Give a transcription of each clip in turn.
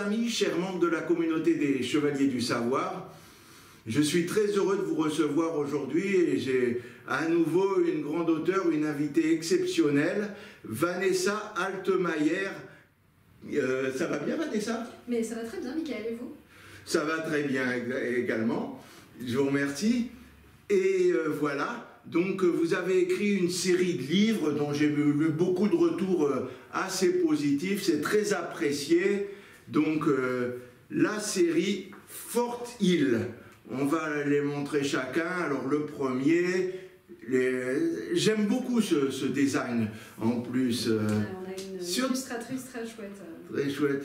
amis, chers membres de la communauté des Chevaliers du Savoir, je suis très heureux de vous recevoir aujourd'hui et j'ai à nouveau une grande auteure, une invitée exceptionnelle, Vanessa Altmaier. Ça va bien, Vanessa? Mais ça va très bien, Michael, et vous? Ça va très bien également, je vous remercie. Et voilà, donc vous avez écrit une série de livres dont j'ai eu beaucoup de retours assez positifs, c'est très apprécié. Donc la série Fort Hill, on va les montrer chacun. Alors le premier, j'aime beaucoup ce design en plus. On a une illustratrice très chouette. Très chouette.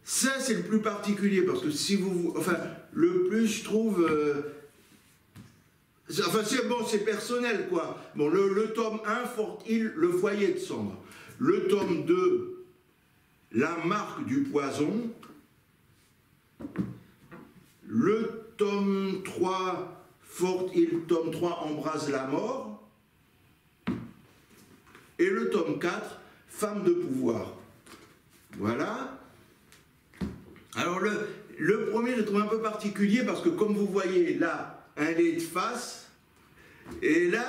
Ça c'est le plus particulier parce que si vous... Enfin, le plus je trouve... Enfin, c'est personnel, quoi. Bon, le tome 1, Fort Hill, le foyer de cendre. Le tome 2, la marque du poison. Le tome 3, Fort Hill, tome 3, embrase la mort. Et le tome 4, femme de pouvoir. Voilà. Alors, le premier, je le trouve un peu particulier parce que, comme vous voyez, là, un lait de face, et là,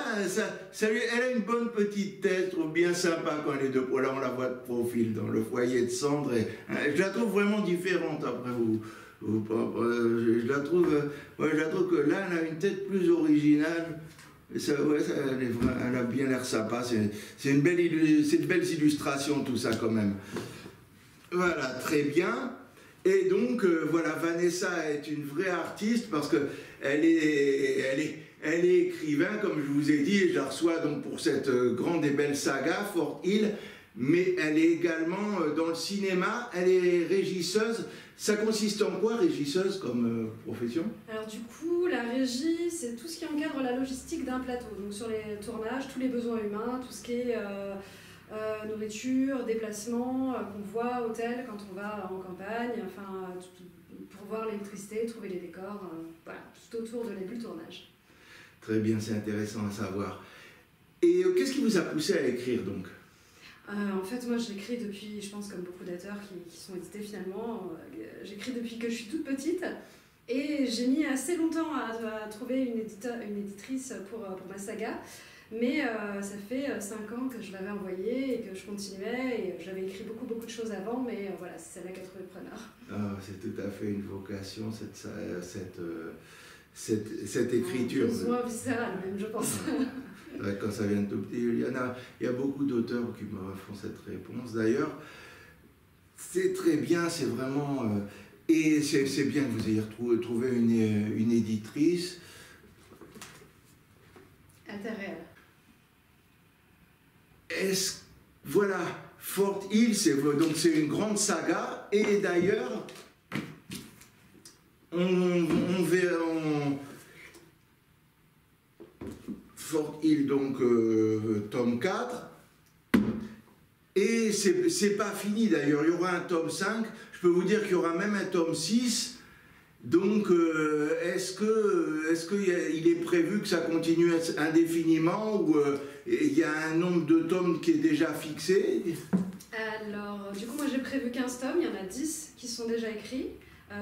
elle a une bonne petite tête, bien sympa quand elle est de profil. Là, on la voit de profil dans le foyer de cendre. Je la trouve vraiment différente après vous. Je la trouve que là, elle a une tête plus originale. Elle a bien l'air sympa. C'est de belles illustrations, tout ça, quand même. Voilà, très bien. Et donc, voilà, Vanessa est une vraie artiste parce qu'elle est écrivain, comme je vous ai dit, et je la reçois donc pour cette grande et belle saga, Fort Hill, mais elle est également dans le cinéma, elle est régisseuse. Ça consiste en quoi, régisseuse, comme profession? Alors du coup, la régie, c'est tout ce qui encadre la logistique d'un plateau. Donc sur les tournages, tous les besoins humains, tout ce qui est... nourriture, déplacement, convoi, hôtel quand on va en campagne, enfin, pour voir l'électricité, trouver les décors, voilà, tout autour du tournage. Très bien, c'est intéressant à savoir. Et qu'est-ce qui vous a poussé à écrire donc? En fait, moi j'écris depuis, je pense comme beaucoup d'auteurs qui sont édités finalement, j'écris depuis que je suis toute petite et j'ai mis assez longtemps à trouver une éditrice pour ma saga. Mais ça fait 5 ans que je l'avais envoyé et que je continuais et j'avais écrit beaucoup de choses avant, mais voilà, c'est celle-là qui a trouvé le preneur. Ah, c'est tout à fait une vocation, cette écriture. Besoin viscéral même, je pense. Quand ça vient de tout petit, il y a beaucoup d'auteurs qui me font cette réponse. D'ailleurs, c'est très bien, c'est vraiment... et c'est bien que vous ayez trouvé une éditrice. Interréel. Voilà, Fort Hill, c'est une grande saga, et d'ailleurs, on verra Fort Hill, donc tome 4, et c'est pas fini d'ailleurs, il y aura un tome 5, je peux vous dire qu'il y aura même un tome 6. Donc, est-ce qu'il est prévu que ça continue indéfiniment ou il y a un nombre de tomes qui est déjà fixé? Alors, du coup, moi j'ai prévu 15 tomes, il y en a 10 qui sont déjà écrits,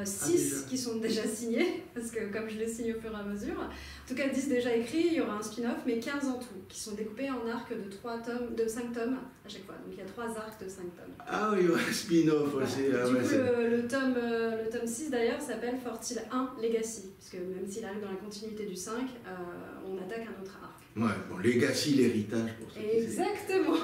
6 qui sont déjà signés, parce que comme je les signe au fur et à mesure, en tout cas 10 déjà écrits, il y aura un spin-off, mais 15 en tout, qui sont découpés en arcs de 5 tomes à chaque fois. Donc il y a 3 arcs de 5 tomes. Ah oui, il y aura un spin-off aussi. Voilà. Du coup, le tome 6 d'ailleurs s'appelle Fort Hill 1 Legacy, puisque même s'il arrive dans la continuité du 5, on attaque un autre arc. Ouais, bon, Legacy, l'héritage pour ceux qui Exactement.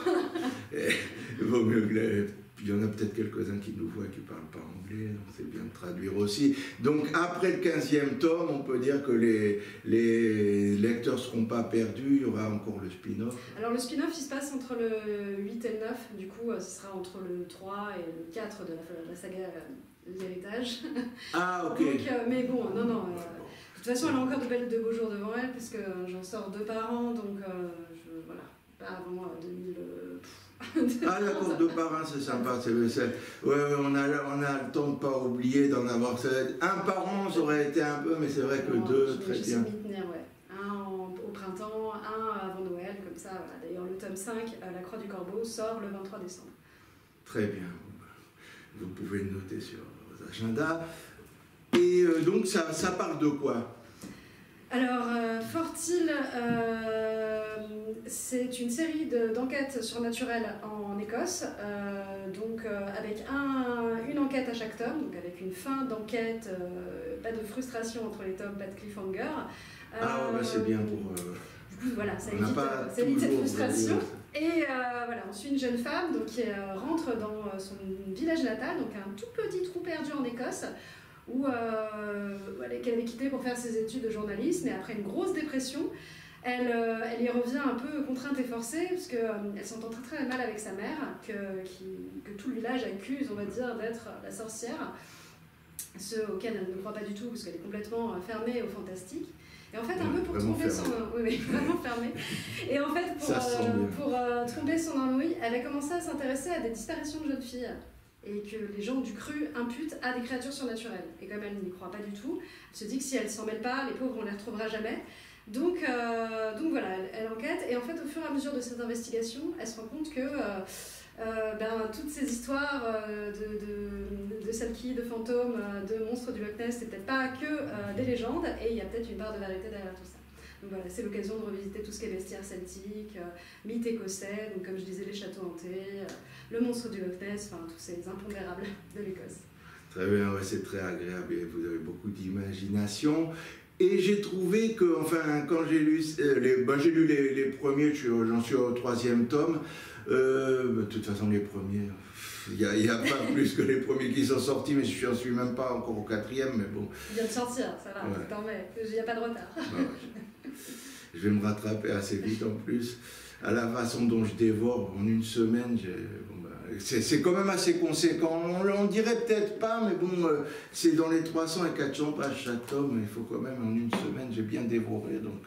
Vaut mieux que il y en a peut-être quelques-uns qui nous voient qui ne parlent pas anglais, donc c'est bien de traduire aussi. Donc après le 15e tome, on peut dire que les lecteurs ne seront pas perdus, il y aura encore le spin-off. Alors le spin-off, il se passe entre le 8 et le 9, du coup ce sera entre le 3 et le 4 de la saga L'Héritage. Ah ok. Donc, mais bon, non, de toute façon elle a encore de beaux jours devant elle, puisque j'en sors 2 par an, donc voilà, pas avant 2000... Ah d'accord, 2 par 1, c'est sympa. Ouais, on a le temps de ne pas oublier d'en avoir. Un par an, ça aurait été un peu, mais c'est vrai que 2, très bien. M'y tenir, ouais. Un au printemps, un avant Noël, comme ça. Voilà. D'ailleurs, le tome 5, La Croix du Corbeau, sort le 23 décembre. Très bien. Vous pouvez le noter sur vos agendas. Et donc, ça parle de quoi? Alors, Fort-Hill, c'est une série d'enquêtes surnaturelles en Écosse, donc avec une enquête à chaque tome, donc avec une fin d'enquête, pas de frustration entre les tomes, pas de cliffhanger. C'est bien pour... Du coup, voilà, ça évite cette frustration. Et voilà, on suit une jeune femme donc, qui rentre dans son village natal, donc un tout petit trou perdu en Écosse, qu'elle avait quitté pour faire ses études de journalisme, et après une grosse dépression, elle y revient un peu contrainte et forcée, parce qu'elle s'entend très très mal avec sa mère, que tout le village accuse, on va dire, d'être la sorcière, ce auquel elle ne croit pas du tout, parce qu'elle est complètement fermée au fantastique. Et en fait, un peu pour tromper son... Oui, vraiment fermée. Et en fait, pour tromper son ennui, elle a commencé à s'intéresser à des disparitions de jeunes filles, et que les gens du cru imputent à des créatures surnaturelles. Et comme elle n'y croit pas du tout, elle se dit que si elle ne s'en mêle pas, les pauvres, on ne les retrouvera jamais. Donc voilà, elle enquête, et en fait, au fur et à mesure de cette investigation, elle se rend compte que toutes ces histoires de Salki, de fantômes, de monstres du Loch Ness, c'est peut-être pas que des légendes, et il y a peut-être une part de vérité derrière tout ça. Donc voilà, c'est l'occasion de revisiter tout ce qui est bestiaire celtique, mythes écossais, donc comme je disais, les châteaux hantés, le monstre du Loch Ness, enfin tous ces impondérables de l'Écosse. Très bien, ouais, c'est très agréable et vous avez beaucoup d'imagination. Et j'ai trouvé que, enfin, quand j'ai lu j'ai lu les premiers, j'en suis au 3e tome. De toute façon, les premiers, il n'y a pas plus que les premiers qui sont sortis, mais je n'en suis même pas encore au 4e, mais bon. Il vient de sortir, ça va, ouais. T'en mets, il n'y a pas de retard. Je vais me rattraper assez vite en plus. À la façon dont je dévore en une semaine, c'est quand même assez conséquent. On dirait peut-être pas, mais bon, c'est dans les 300 et 400 pages chaque tome. Il faut quand même, en une semaine, j'ai bien dévoré. Donc,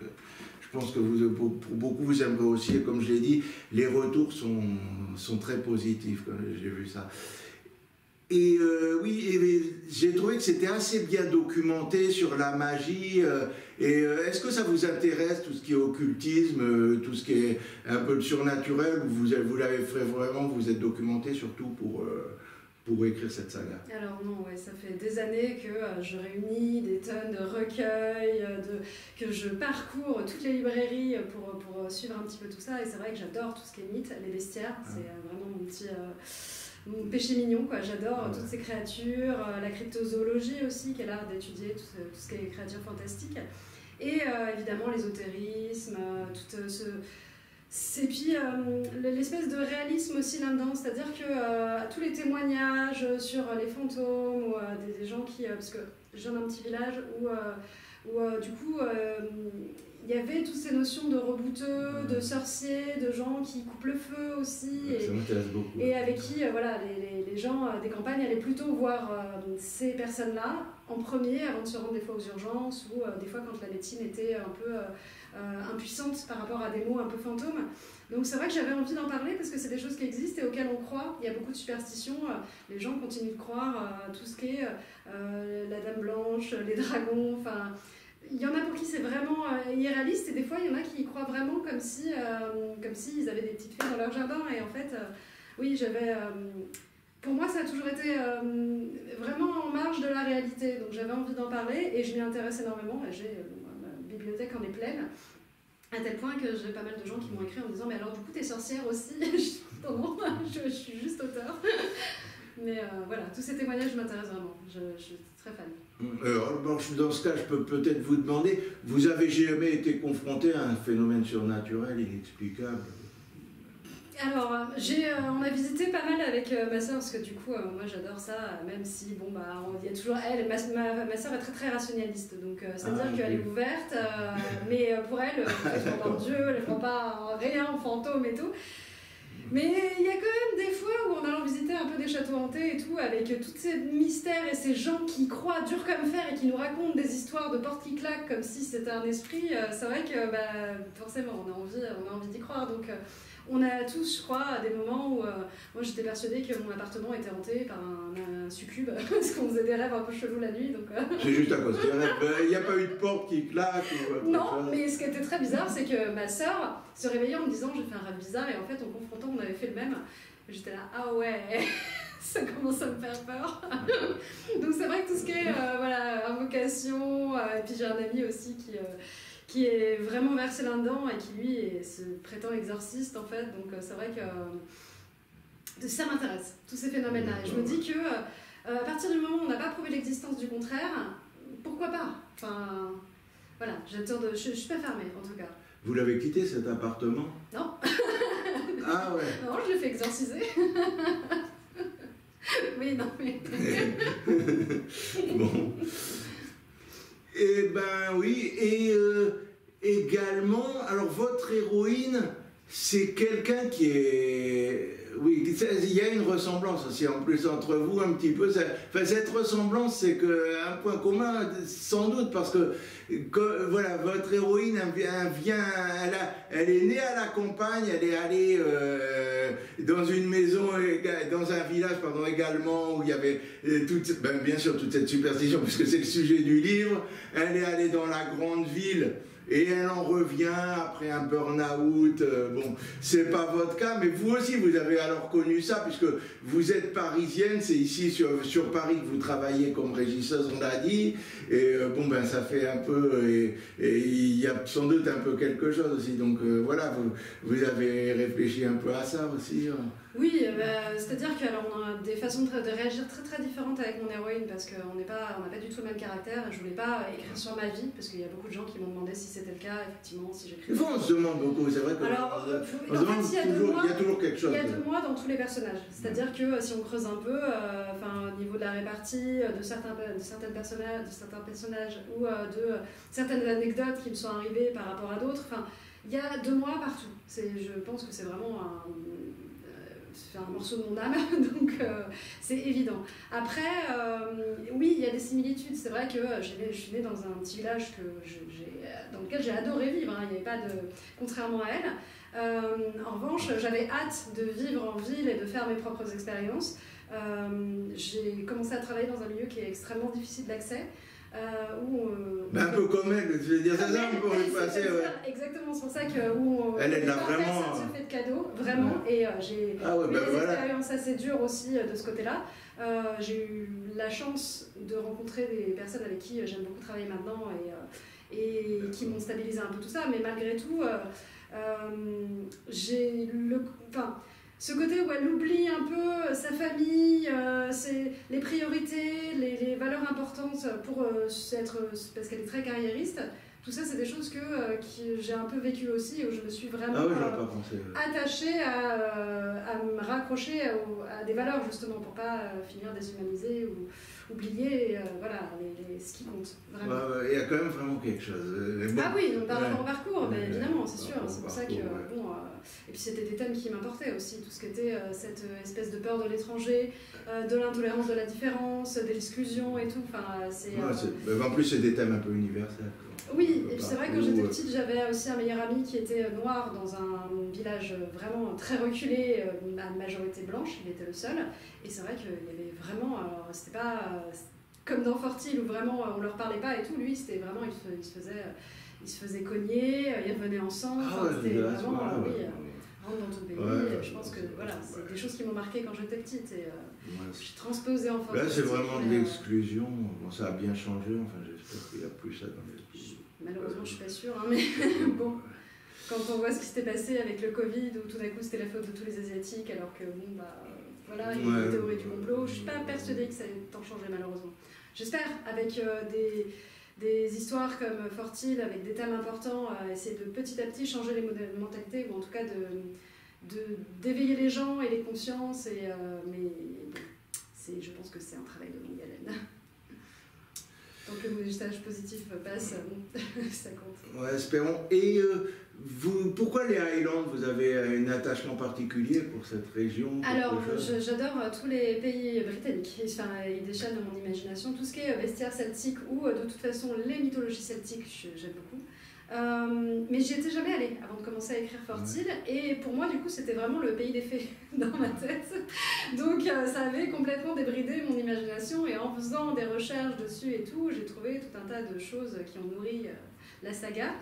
je pense que pour beaucoup, vous aimerez aussi. Et comme je l'ai dit, les retours sont très positifs quand j'ai vu ça. Et j'ai trouvé que c'était assez bien documenté sur la magie. Est-ce que ça vous intéresse, tout ce qui est occultisme, tout ce qui est un peu le surnaturel, ou vous l'avez fait vraiment, vous êtes documenté surtout pour écrire cette saga? Alors non, ouais, ça fait des années que je réunis des tonnes de recueils, que je parcours toutes les librairies pour suivre un petit peu tout ça, et c'est vrai que j'adore tout ce qui est mythe, les bestiaires, c'est vraiment mon péché mignon, quoi. J'adore toutes ces créatures, la cryptozoologie aussi, qui est l'art d'étudier tout ce qui est créatures fantastiques, et évidemment l'ésotérisme, et puis l'espèce de réalisme aussi là-dedans, c'est-à-dire que tous les témoignages sur les fantômes, ou des gens qui... parce que je viens d'un petit village où du coup il y avait toutes ces notions de rebouteux, de sorciers, de gens qui coupent le feu aussi, ça m'intéresse beaucoup. Et avec qui les gens des campagnes allaient plutôt voir ces personnes-là en premier, avant de se rendre des fois aux urgences, ou des fois quand la médecine était un peu impuissante par rapport à des mots un peu fantômes. Donc c'est vrai que j'avais envie d'en parler parce que c'est des choses qui existent et auxquelles on croit. Il y a beaucoup de superstitions, les gens continuent de croire tout ce qui est la Dame Blanche, les dragons, enfin... Il y en a pour qui c'est vraiment irréaliste, et des fois il y en a qui y croient vraiment comme si ils avaient des petites fées dans leur jardin. Et en fait, oui, pour moi ça a toujours été vraiment en marge de la réalité, donc j'avais envie d'en parler et je m'y intéresse énormément. Ma bibliothèque en est pleine, à tel point que j'ai pas mal de gens qui m'ont écrit en me disant « Mais alors du coup t'es sorcière aussi ?» Je dis « Non, je suis juste auteur. » Mais voilà, tous ces témoignages m'intéressent vraiment, je suis très fan. Alors, dans ce cas, je peux peut-être vous demander, vous avez jamais été confronté à un phénomène surnaturel inexplicable? Alors, on a visité pas mal avec ma soeur, parce que du coup, moi j'adore ça, même si, il y a toujours elle, ma soeur est très très rationaliste, donc c'est-à-dire qu'elle est ouverte, mais pour elle, elle ne croit pas en Dieu, elle ne croit pas en rien, en fantômes et tout. Mais il y a quand même des fois où en allant visiter un peu des châteaux hantés et tout, avec tous ces mystères et ces gens qui croient dur comme fer et qui nous racontent des histoires de portes qui claquent comme si c'était un esprit, c'est vrai que forcément on a envie d'y croire. Donc on a tous, je crois, des moments où moi j'étais persuadée que mon appartement était hanté par un succube, parce qu'on faisait des rêves un peu chelous la nuit. C'est juste à cause des rêves. Il n'y a pas eu de porte qui claque Non, mais ce qui était très bizarre, c'est que ma soeur se réveillait en me disant j'ai fait un rêve bizarre, et en fait en confrontant on avait fait le même. J'étais là, ah ouais, ça commence à me faire peur. Donc c'est vrai que tout ce qui est voilà, invocation, et puis j'ai un ami aussi qui est vraiment versé là-dedans et qui lui se prétend exorciste en fait. Donc c'est vrai que ça m'intéresse, tous ces phénomènes-là. Et je me dis que à partir du moment où on n'a pas prouvé l'existence du contraire, pourquoi pas? Enfin, voilà, je suis pas fermée en tout cas. Vous l'avez quitté cet appartement? Non. Ah ouais. Non, je l'ai fait exorciser. Oui, non mais... Bon. Eh ben oui, et également, alors votre héroïne, c'est quelqu'un qui est... Oui, il y a une ressemblance aussi en plus entre vous un petit peu. Enfin, cette ressemblance, c'est un point commun, sans doute, parce que voilà, votre héroïne, elle est née à la campagne, elle est allée dans une maison, dans un village, pardon, également, où il y avait bien sûr toute cette superstition, puisque c'est le sujet du livre. Elle est allée dans la grande ville. Et elle en revient après un burn-out. Bon, c'est pas votre cas, mais vous aussi, vous avez alors connu ça, puisque vous êtes parisienne, c'est ici sur Paris que vous travaillez comme régisseuse, on l'a dit. Et bon, ben ça fait un peu, et il y a sans doute un peu quelque chose aussi. Donc voilà, vous avez réfléchi un peu à ça aussi. Oui, c'est-à-dire qu'on a des façons de réagir très différentes avec mon héroïne, parce qu'on n'a pas du tout le même caractère. Je voulais pas écrire sur ma vie, parce qu'il y a beaucoup de gens qui m'ont demandé si c'était le cas, effectivement, si j'écris. On se demande beaucoup, c'est vrai que... Alors, on se demande il y a toujours quelque chose. Il y a de moi dans tous les personnages. C'est-à-dire que si on creuse un peu, au niveau de la répartie de certains personnages ou de certaines anecdotes qui me sont arrivées par rapport à d'autres, il y a de moi partout. Je pense que c'est vraiment un morceau de mon âme, donc c'est évident. Après, oui, il y a des similitudes. C'est vrai que je suis née dans un petit village dans lequel j'ai adoré vivre. Hein. Il n'y avait pas de... Contrairement à elle. En revanche, j'avais hâte de vivre en ville et de faire mes propres expériences. J'ai commencé à travailler dans un milieu qui est extrêmement difficile d'accès. Un peu comme elle, je veux dire, c'est ça pour lui passer. Ouais. Exactement, c'est pour ça que elle a vraiment. Personne se fait de cadeaux, vraiment. Ouais. Et j'ai eu des expériences assez dures aussi de ce côté-là. J'ai eu la chance de rencontrer des personnes avec qui j'aime beaucoup travailler maintenant et qui m'ont stabilisé un peu tout ça. Mais malgré tout, j'ai ce côté où elle oublie un peu sa famille, les priorités, les valeurs importantes parce qu'elle est très carrièriste. Tout ça, c'est des choses que j'ai un peu vécues aussi, où je me suis vraiment attachée à me raccrocher à des valeurs, justement, pour pas finir déshumanisée ou oublier ce qui compte. Vraiment. Il y a quand même vraiment quelque chose. Ah oui, donc par rapport au parcours, mais évidemment, c'est sûr. C'est pour ça que, et puis c'était des thèmes qui m'importaient aussi, tout ce qui était cette espèce de peur de l'étranger, de l'intolérance de la différence, de l'exclusion et tout. En plus, c'est des thèmes un peu universels. Oui, et puis c'est vrai que quand j'étais petite, j'avais aussi un meilleur ami qui était noir dans un village vraiment très reculé, à majorité blanche, il était le seul. Et c'est vrai qu'il y avait vraiment, alors c'était pas comme dans Fortil où vraiment on leur parlait pas et tout, lui c'était vraiment, il se faisait cogner, ils revenaient ensemble, c'était vraiment, rentre dans ton pays, je pense que voilà, c'est des choses qui m'ont marqué quand j'étais petite et j'ai transposé en Fortil. Là c'est vraiment de l'exclusion, bon, ça a bien changé, enfin j'espère qu'il n'y a plus ça dans les... Malheureusement, je suis pas sûre, hein, mais bon, quand on voit ce qui s'était passé avec le Covid, où tout d'un coup c'était la faute de tous les Asiatiques, alors que voilà, il y a une théorie du complot, je suis pas persuadée que ça ait tant changé malheureusement. J'espère, avec des histoires comme Fortil, avec des thèmes importants, essayer de petit à petit changer les mentalités, ou en tout cas d'éveiller les gens et les consciences, mais bon, je pense que c'est un travail de longue haleine. Tant que le message positif passe, ça compte. Ouais, espérons. Et pourquoi les Highlands? Vous avez un attachement particulier pour cette région? Alors, j'adore tous les pays britanniques. Ils déchaînent mon imagination. Tout ce qui est bestiaire celtique ou de toute façon les mythologies celtiques, j'aime beaucoup. Mais j'y étais jamais allée avant de commencer à écrire Fortil, et pour moi du coup c'était vraiment le pays des fées dans ma tête, donc ça avait complètement débridé mon imagination, et en faisant des recherches dessus et tout, j'ai trouvé tout un tas de choses qui ont nourri la saga,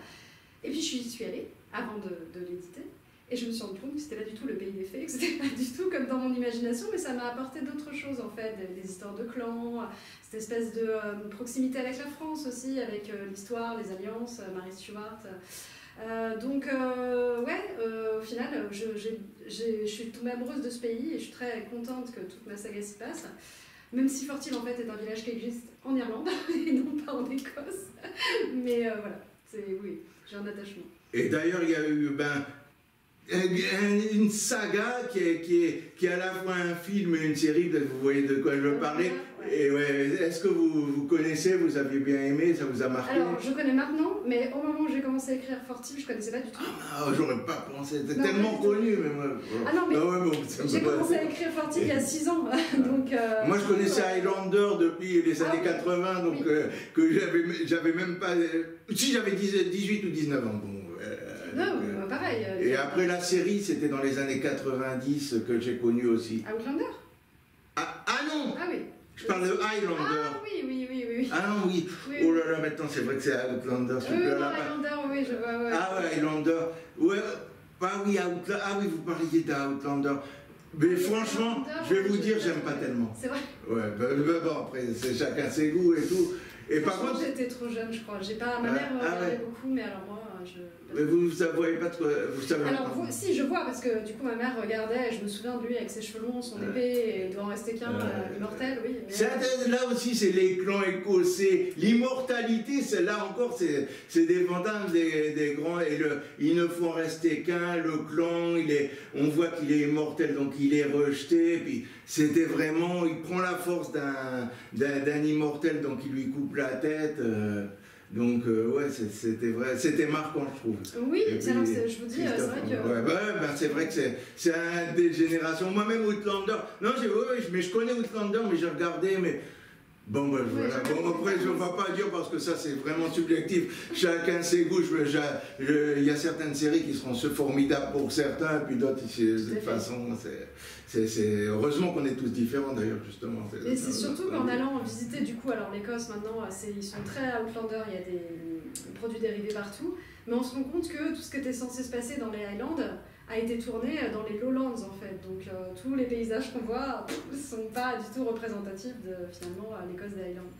et puis je suis allée avant de l'éditer, Et je me suis rendu compte que c'était pas du tout le pays des fées, que c'était pas du tout comme dans mon imagination, mais ça m'a apporté d'autres choses en fait, des histoires de clans, cette espèce de proximité avec la France aussi, avec l'histoire, les alliances, Mary Stuart. Au final, je suis tombée amoureuse de ce pays et je suis très contente que toute ma saga s'y passe. Même si Fort Hill en fait est un village qui existe en Irlande et non pas en Écosse. Mais voilà, oui, j'ai un attachement. Et d'ailleurs, il y a eu une saga qui est à la fois un film et une série, vous voyez de quoi je veux parler. Et ouais, est-ce que vous connaissez, vous aviez bien aimé, ça vous a marqué? Alors, je connais maintenant, mais au moment où j'ai commencé à écrire Fort Hill, je connaissais pas du tout. Ah, j'aurais pas pensé, c'était tellement connu. Mais moi, ah non, mais j'ai commencé à écrire Fort Hill il y a 6 ans. Donc, moi, je connaissais Highlander depuis les années 80, donc que j'avais même pas... Si, j'avais 18 ou 19 ans. Bon, pareil. Et après la série, c'était dans les années 90 que j'ai connu aussi. Outlander? Ah non! Ah oui. Je parle de Highlander. Ah oui. Ah non, oui. Oh là là, maintenant c'est vrai que c'est Outlander. Highlander, oui, je vois. Ouais. Ah ouais, Highlander. Ouais, ah oui, vous parliez d'Outlander. Mais franchement, je vais vous dire, j'aime pas tellement. C'est vrai. Ouais, bon, après, c'est chacun ses goûts et tout. Et par contre, j'étais trop jeune, je crois. J'ai pas. Ma mère regardait beaucoup, mais alors moi, mais vous ne voyez pas de quoi. Vous savez alors, si, je vois, parce que du coup, ma mère regardait, et je me souviens de lui avec ses cheveux longs, son épée, et il doit en rester qu'un, immortel, oui. Mais là aussi, c'est les clans écossais. L'immortalité, là encore, c'est des fantasmes des grands. Et il ne faut en rester qu'un. Le clan, on voit qu'il est immortel, donc il est rejeté. Puis c'était vraiment. Il prend la force d'un immortel, donc il lui coupe la tête. Donc, ouais, c'était vrai, c'était marquant, je trouve. Oui, puis, alors, je vous dis, c'est vrai que... c'est vrai que c'est un des générations. Moi-même, Outlander, non, mais je connais Outlander, mais j'ai regardé, mais... Bon, ben voilà. Bon, après, je ne vais pas dire parce que ça, c'est vraiment subjectif. Chacun ses goûts. Il y a certaines séries qui seront formidables pour certains, et puis d'autres, de toute façon, heureusement qu'on est tous différents d'ailleurs, justement. Et c'est surtout qu'en allant visiter, du coup, alors l'Écosse maintenant, ils sont très Outlander, il y a des produits dérivés partout, mais on se rend compte que tout ce qui était censé se passer dans les Highlands a été tourné dans les Lowlands en fait, donc tous les paysages qu'on voit ne sont pas du tout représentatifs de finalement l'Écosse des Highlands.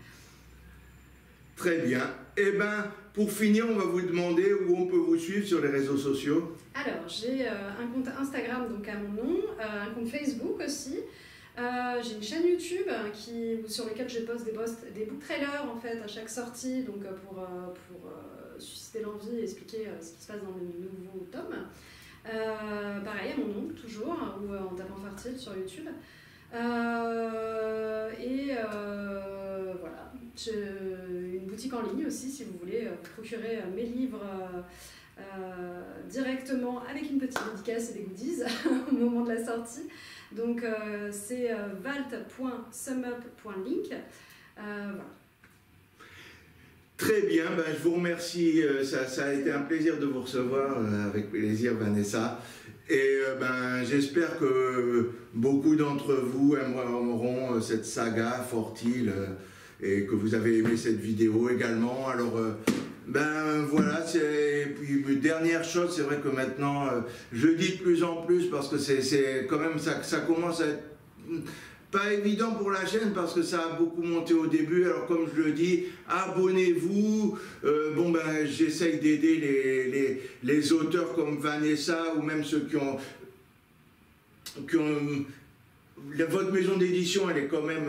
Très bien. Eh bien, pour finir, on va vous demander où on peut vous suivre sur les réseaux sociaux. Alors, j'ai un compte Instagram donc à mon nom, un compte Facebook aussi. J'ai une chaîne YouTube sur laquelle je poste des book trailers en fait à chaque sortie, donc pour susciter l'envie et expliquer ce qui se passe dans le nouveau tome. Pareil à mon nom toujours, ou en tapant Fort Hill sur YouTube. Voilà, j'ai une boutique en ligne aussi si vous voulez procurer mes livres directement avec une petite dédicace et des goodies au moment de la sortie. Donc c'est valt.sumup.link. Voilà. Très bien, je vous remercie, ça a été un plaisir de vous recevoir, avec plaisir Vanessa, et j'espère que beaucoup d'entre vous aimeront cette saga Fort Hill, et que vous avez aimé cette vidéo également. Alors voilà, et puis dernière chose, c'est vrai que maintenant je dis de plus en plus parce que c'est quand même ça commence à être pas évident pour la chaîne parce que ça a beaucoup monté au début. Alors comme je le dis, abonnez-vous. J'essaye d'aider les auteurs comme Vanessa ou même ceux qui ont votre maison d'édition, elle est quand même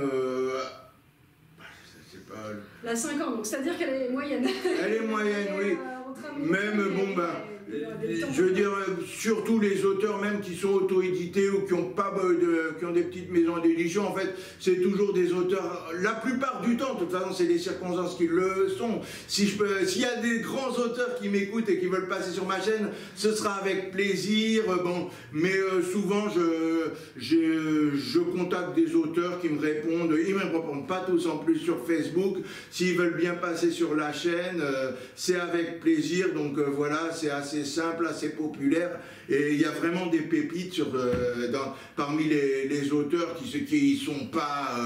la 5 ans, donc c'est-à-dire qu'elle est moyenne. Elle est moyenne, oui. Même je veux dire, surtout les auteurs même qui sont auto-édités ou qui ont des petites maisons d'édition, en fait, c'est toujours des auteurs, la plupart du temps, de toute façon, c'est des circonstances qui le sont. S'il y a des grands auteurs qui m'écoutent et qui veulent passer sur ma chaîne, ce sera avec plaisir, mais souvent, je contacte des auteurs qui me répondent, ils ne me répondent pas tous en plus sur Facebook, s'ils veulent bien passer sur la chaîne, c'est avec plaisir, donc voilà, c'est assez assez simple, assez populaire, et il y a vraiment des pépites parmi les auteurs qui sont pas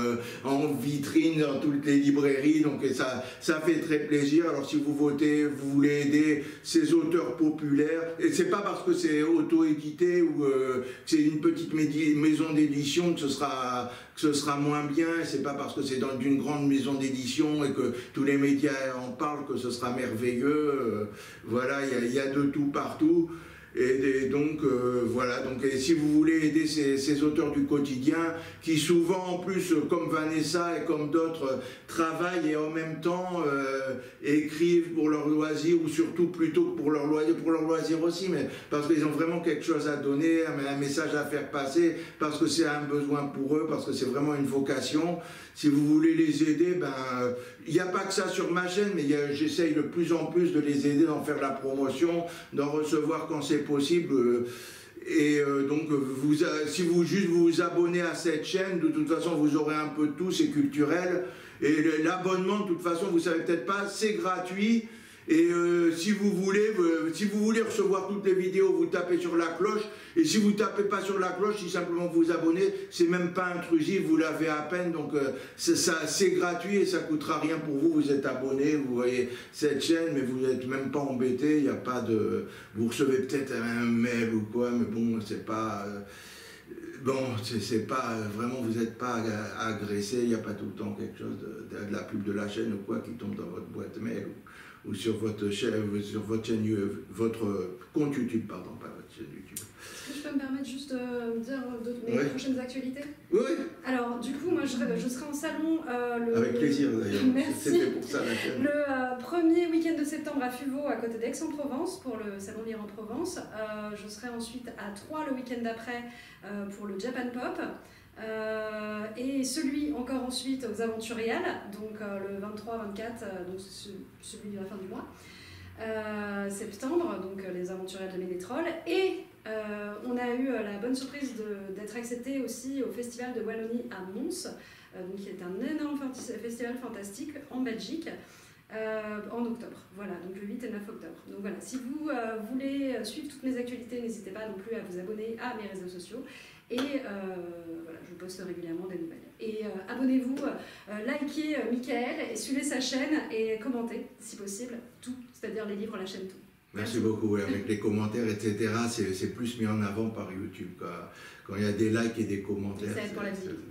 en vitrine dans toutes les librairies, donc ça fait très plaisir. Alors si vous votez, vous voulez aider ces auteurs populaires, et c'est pas parce que c'est auto-édité ou que c'est une petite maison d'édition que ce sera moins bien, c'est pas parce que c'est dans une grande maison d'édition et que tous les médias en parlent que ce sera merveilleux. Voilà, il y a de tout partout. Et donc voilà, donc et si vous voulez aider ces auteurs du quotidien qui souvent en plus comme Vanessa et comme d'autres travaillent et en même temps écrivent pour leur loisir, ou surtout plutôt que pour leur loisir aussi, mais parce qu'ils ont vraiment quelque chose à donner, un message à faire passer, parce que c'est un besoin pour eux, parce que c'est vraiment une vocation. Si vous voulez les aider, il n'y a pas que ça sur ma chaîne, mais j'essaye de plus en plus de les aider, d'en faire la promotion, d'en recevoir quand c'est possible. Donc, si vous vous abonnez à cette chaîne, de toute façon, vous aurez un peu de tout, c'est culturel. Et l'abonnement, de toute façon, vous ne savez peut-être pas, c'est gratuit. Et si vous voulez recevoir toutes les vidéos, vous tapez sur la cloche. Et si vous ne tapez pas sur la cloche, si simplement vous vous abonnez, c'est même pas intrusif, vous l'avez à peine. Donc c'est gratuit et ça ne coûtera rien pour vous. Vous êtes abonné, vous voyez cette chaîne, mais vous n'êtes même pas embêté. Il n'y a pas de... Vous recevez peut-être un mail ou quoi, mais bon, c'est pas... c'est pas vraiment, vous n'êtes pas agressé, il n'y a pas tout le temps quelque chose de la pub de la chaîne ou quoi qui tombe dans votre boîte mail ou sur votre chaîne, votre compte YouTube, pardon, pas votre chaîne YouTube. Est-ce que je peux me permettre juste de dire mes prochaines actualités? Oui. Alors, du coup, moi, je serai en salon avec plaisir, d'ailleurs. Merci. C'était pour ça la chaîne. Le premier week-end de septembre à Fuveau, à côté d'Aix-en-Provence, pour le salon Lire en Provence. Je serai ensuite à Troyes le week-end d'après pour le Japan Pop. Et celui encore ensuite aux Aventuriales, donc le 23-24, donc celui de la fin du mois. Septembre, donc les Aventuriales de Ménétrol. Et on a eu la bonne surprise d'être accepté aussi au Festival de Wallonie à Mons, qui est un énorme festival fantastique en Belgique, en octobre. Voilà, donc le 8 et 9 octobre. Donc voilà, si vous voulez suivre toutes mes actualités, n'hésitez pas non plus à vous abonner à mes réseaux sociaux. Et voilà, je poste régulièrement des nouvelles. Et abonnez-vous, likez Michael et suivez sa chaîne et commentez, si possible, tout, c'est-à-dire les livres, la chaîne, tout. Merci beaucoup. Avec les commentaires, etc., c'est plus mis en avant par YouTube. Quand il y a des likes et des commentaires, ça aide pour la visibilité.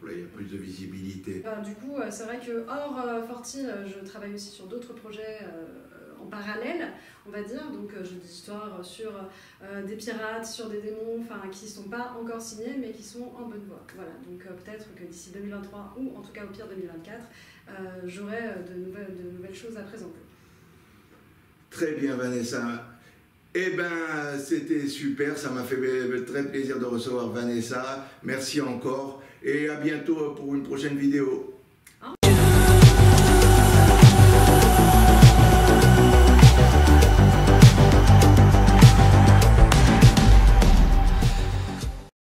Il y a plus de visibilité. Du coup, c'est vrai que hors Forti, je travaille aussi sur d'autres projets en parallèle, on va dire. Donc j'ai des histoires sur des pirates, sur des démons, qui ne sont pas encore signés, mais qui sont en bonne voie. Voilà, donc peut-être que d'ici 2023, ou en tout cas au pire 2024, j'aurai de nouvelles choses à présenter. Très bien, Vanessa. Eh bien, c'était super, ça m'a fait très plaisir de recevoir Vanessa. Merci encore et à bientôt pour une prochaine vidéo.